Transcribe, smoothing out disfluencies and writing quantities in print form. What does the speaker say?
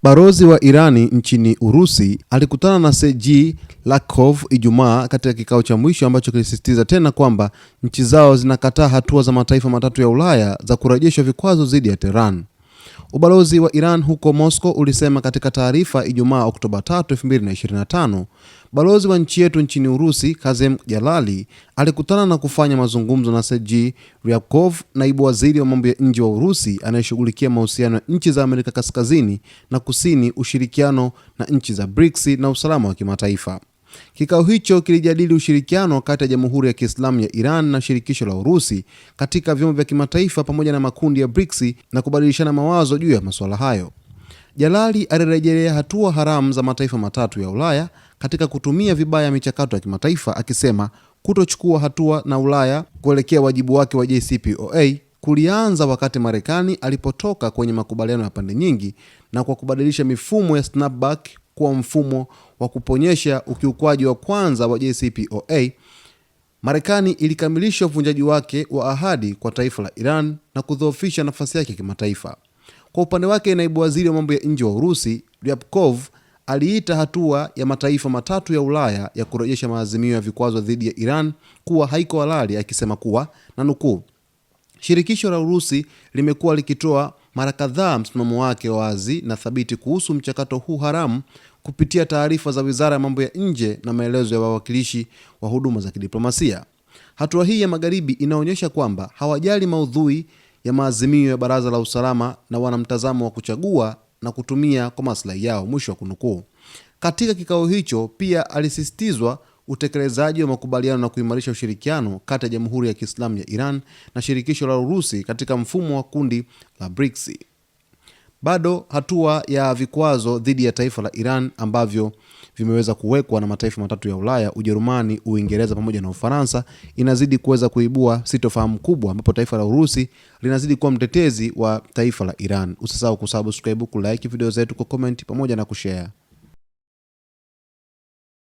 Balozi wa Irani nchini Urusi alikutana na Sergei Lavrov Ijumaa katika kikao cha mwisho ambacho kilisisitiza tena kwamba nchi zao zinakataa hatua za mataifa matatu ya Ulaya za kurejesha vikwazo dhidi ya Tehran. Ubalozi wa Iran huko Moscow ulisema katika taarifa Ijumaa Oktoba 3, 2025, balozi wa nchi yetu nchini Urusi, Kazem Jalali, alikutana na kufanya mazungumzo na Sergei Ryabkov, naibu waziri wa mambo ya nje wa Urusi anayeshughulikia mahusiano ya nchi za Amerika Kaskazini na Kusini, ushirikiano na nchi za BRICS na usalama wa kimataifa. Kikao hicho kilijadili ushirikiano kati ya Jamhuri ya Kiislamu ya Iran na shirikisho la Urusi katika vyombo vya kimataifa pamoja na makundi ya BRICS na kubadilishana mawazo juu ya masuala hayo. Jalali alirejelea hatua haramu za mataifa matatu ya Ulaya katika kutumia vibaya michakato ya kimataifa, akisema kutochukua hatua na Ulaya kuelekea wajibu wake wa JCPOA kulianza wakati Marekani alipotoka kwenye makubaliano ya pande nyingi na kwa kubadilisha mifumo ya snapback kuwa mfumo wa kuponyesha ukiukwaji wa kwanza wa JCPOA. Marekani ilikamilisha uvunjaji wake wa ahadi kwa taifa la Iran na kudhoofisha nafasi yake kimataifa. Kwa upande wake, naibu waziri wa mambo ya nje wa Urusi, Ryabkov, aliita hatua ya mataifa matatu ya Ulaya ya kurejesha maazimio ya vikwazo dhidi ya Iran kuwa haiko halali, akisema kuwa, na nukuu, shirikisho la Urusi limekuwa likitoa mara kadhaa msimamo wake wazi na thabiti kuhusu mchakato huu haramu kupitia taarifa za Wizara ya Mambo ya Nje na maelezo ya wawakilishi wa huduma za kidiplomasia. Hatua hii ya Magharibi inaonyesha kwamba hawajali maudhui ya maazimio ya Baraza la Usalama na wana mtazamo wa kuchagua na kutumia kwa maslahi yao, mwisho wa kunukuu. Katika kikao hicho pia alisisitizwa utekelezaji wa makubaliano na kuimarisha ushirikiano kati ya Jamhuri ya Kiislamu ya Iran na shirikisho la Urusi katika mfumo wa kundi la BRICS. Bado hatua ya vikwazo dhidi ya taifa la Iran ambavyo vimeweza kuwekwa na mataifa matatu ya Ulaya, Ujerumani, Uingereza pamoja na Ufaransa, inazidi kuweza kuibua sitofahamu kubwa, ambapo taifa la Urusi linazidi kuwa mtetezi wa taifa la Iran. Usisahau kusubscribe, kulike video zetu, kwa comment pamoja na kushare.